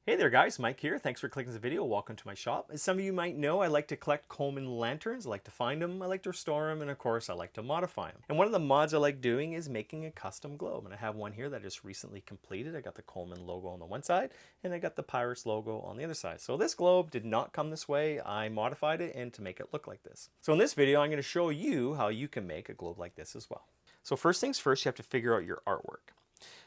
Hey there guys, Mike here. Thanks for clicking the video. Welcome to my shop. As some of you might know, I like to collect Coleman lanterns. I like to find them, I like to restore them, and of course I like to modify them. And one of the mods I like doing is making a custom globe. And I have one here that I just recently completed. I got the Coleman logo on the one side and I got the Pirates logo on the other side. So this globe did not come this way. I modified it and to make it look like this. So in this video, I'm going to show you how you can make a globe like this as well. So first things first, you have to figure out your artwork.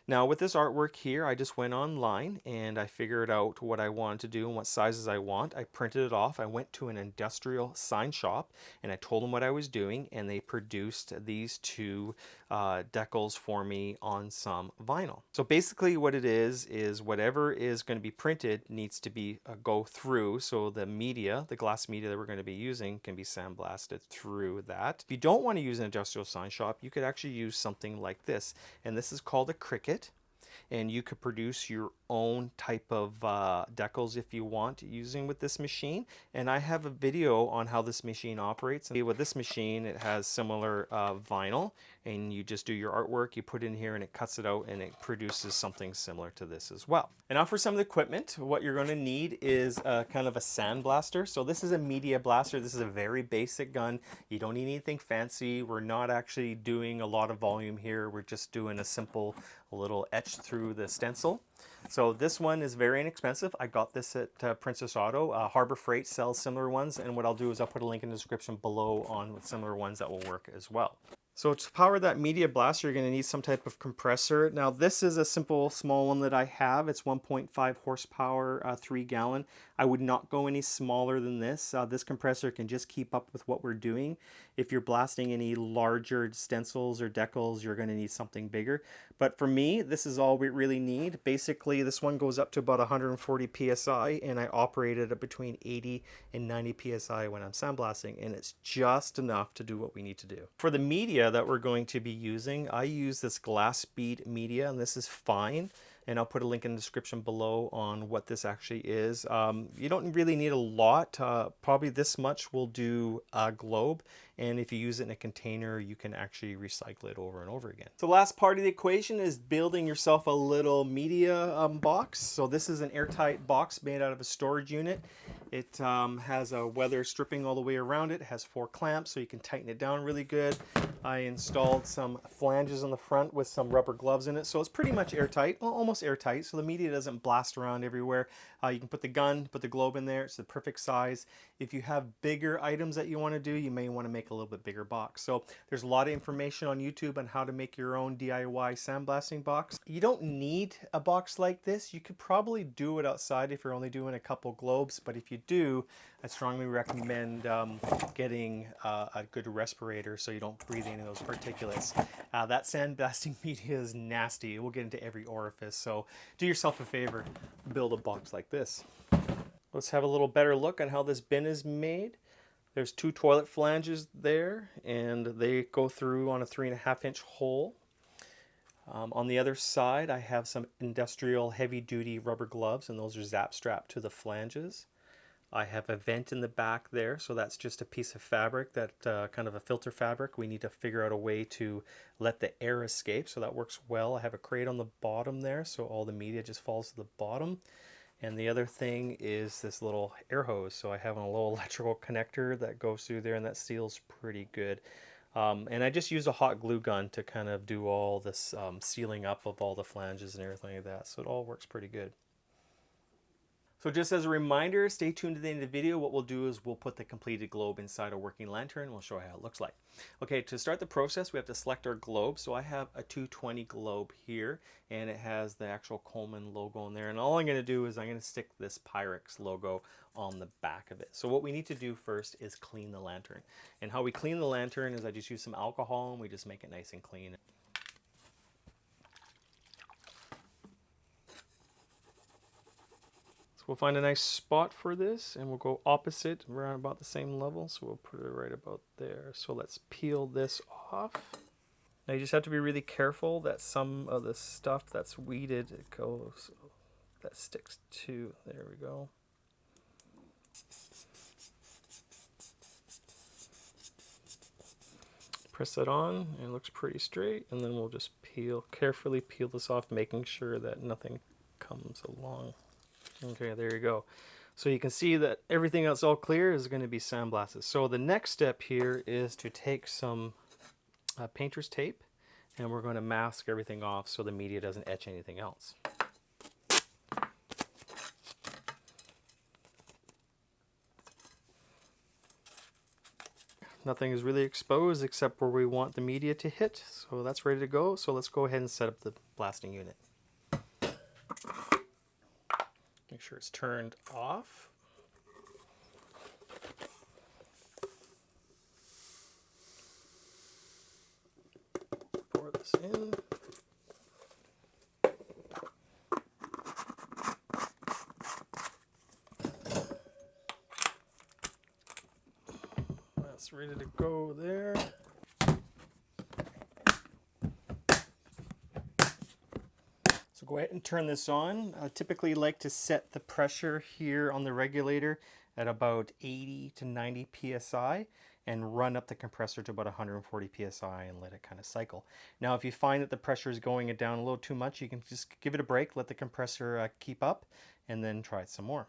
Now with this artwork here, I just went online and I figured out what I wanted to do and what sizes I want. I printed it off. I went to an industrial sign shop and I told them what I was doing, and they produced these two decals for me on some vinyl. So basically what it is whatever is going to be printed needs to be go through, so the media, the glass media that we're going to be using, can be sandblasted through that. If you don't want to use an industrial sign shop, you could actually use something like this, and this is called a Cricut. And you could produce your own type of decals if you want using with this machine. And I have a video on how this machine operates. And with this machine, it has similar vinyl, and you just do your artwork, you put it in here and it cuts it out and it produces something similar to this as well. And now for some of the equipment, what you're going to need is kind of a Sandblaster. So this is a media blaster. This is a very basic gun. You don't need anything fancy. We're not actually doing a lot of volume here. We're just doing a simple little etch through the stencil. So this one is very inexpensive. I got this at Princess Auto. Harbor Freight sells similar ones, and what I'll do is I'll put a link in the description below on similar ones that will work as well. So to power that media blaster, you're going to need some type of compressor. Now this is a simple small one that I have. It's 1.5 horsepower, 3 gallon. I would not go any smaller than this. This compressor can just keep up with what we're doing. If you're blasting any larger stencils or decals, you're going to need something bigger. But for me, this is all we really need. Basically, this one goes up to about 140 psi, and I operate it at between 80 and 90 psi when I'm sandblasting, and it's just enough to do what we need to do. For the media that we're going to be using, I use this glass bead media, and this is fine. And I'll put a link in the description below on what this actually is. You don't really need a lot. Probably this much will do a globe. And if you use it in a container, you can actually recycle it over and over again. So the last part of the equation is building yourself a little media box. So this is an airtight box made out of a storage unit. It has a weather stripping all the way around it. It has 4 clamps so you can tighten it down really good. I installed some flanges on the front with some rubber gloves in it. So it's pretty much airtight, well, almost airtight, so the media doesn't blast around everywhere. You can put the gun, put the globe in there. It's the perfect size. If you have bigger items that you want to do, you may want to make a little bit bigger box. So there's a lot of information on YouTube on how to make your own DIY sandblasting box. You don't need a box like this. You could probably do it outside if you're only doing a couple globes, but if you do, I strongly recommend getting a good respirator so you don't breathe any of those particulates. That sandblasting media is nasty. It will get into every orifice, so do yourself a favor, build a box like this. Let's have a little better look on how this bin is made. There's 2 toilet flanges there, and they go through on a 3.5-inch hole. On the other side, I have some industrial heavy-duty rubber gloves, and those are zap strapped to the flanges. I have a vent in the back there, so that's just a piece of fabric, that kind of a filter fabric. We need to figure out a way to let the air escape, so that works well. I have a crate on the bottom there, so all the media just falls to the bottom. And the other thing is this little air hose. So I have a little electrical connector that goes through there, and that seals pretty good. And I just use a hot glue gun to kind of do all this sealing up of all the flanges and everything like that. So it all works pretty good. So just as a reminder, stay tuned to the end of the video. What we'll do is we'll put the completed globe inside a working lantern. We'll show you how it looks like. Okay, to start the process, we have to select our globe. So I have a 220 globe here, and it has the actual Coleman logo in there. And all I'm going to do is I'm going to stick this Pyrex logo on the back of it. So what we need to do first is clean the lantern. And how we clean the lantern is I just use some alcohol, and we just make it nice and clean. We'll find a nice spot for this, and we'll go opposite around about the same level. So we'll put it right about there. So let's peel this off. Now you just have to be really careful that some of the stuff that's weeded goes, that sticks to, there we go. Press that on, and it looks pretty straight, and then we'll just carefully peel this off, making sure that nothing comes along. Okay, there you go. So you can see that everything that's all clear is going to be sandblasted. So the next step here is to take some painter's tape, and we're going to mask everything off so the media doesn't etch anything else. Nothing is really exposed except where we want the media to hit. So that's ready to go. So let's go ahead and set up the blasting unit. Make sure it's turned off. Pour this in. That's ready to go there. So go ahead and turn this on. I typically like to set the pressure here on the regulator at about 80 to 90 psi and run up the compressor to about 140 psi and let it kind of cycle. Now if you find that the pressure is going it down a little too much, you can just give it a break, let the compressor keep up, and then try it some more.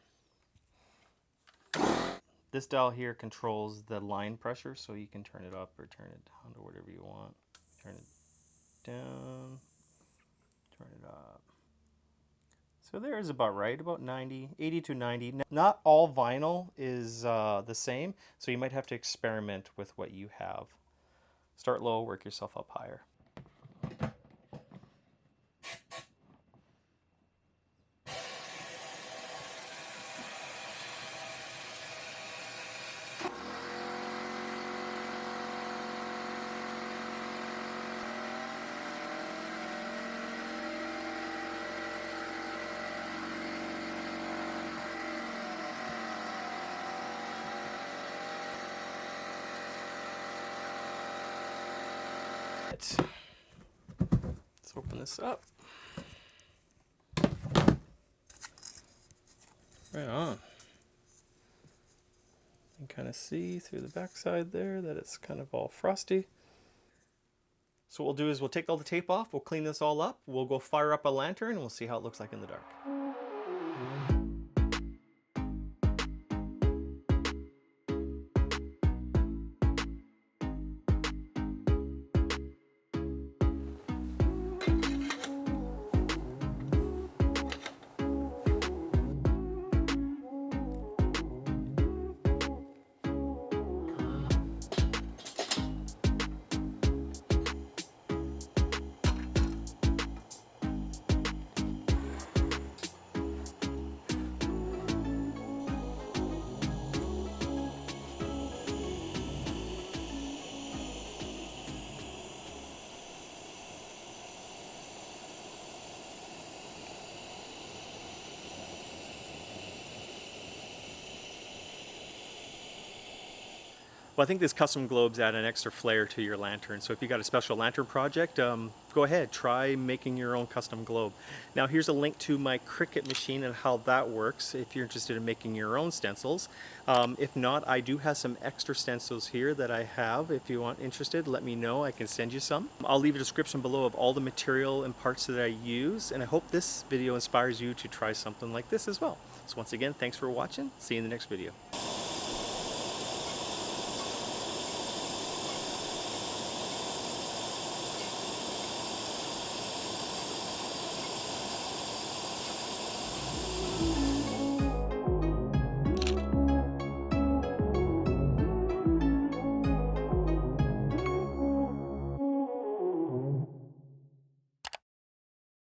This dial here controls the line pressure, so you can turn it up or turn it down to whatever you want. Turn it down, turn it up. So there is about right, about 90, 80 to 90. Not all vinyl is the same, so you might have to experiment with what you have. Start low, work yourself up higher. Let's open this up. Right on. You can kind of see through the backside there that it's kind of all frosty. So what we'll do is we'll take all the tape off, we'll clean this all up, we'll go fire up a lantern, and we'll see how it looks like in the dark. Well, I think these custom globes add an extra flair to your lantern. So if you got a special lantern project, go ahead, try making your own custom globe. Now here's a link to my Cricut machine and how that works if you're interested in making your own stencils. If not, I do have some extra stencils here that I have. If you want interested, let me know. I can send you some. I'll leave a description below of all the material and parts that I use, and I hope this video inspires you to try something like this as well. So once again, thanks for watching. See you in the next video.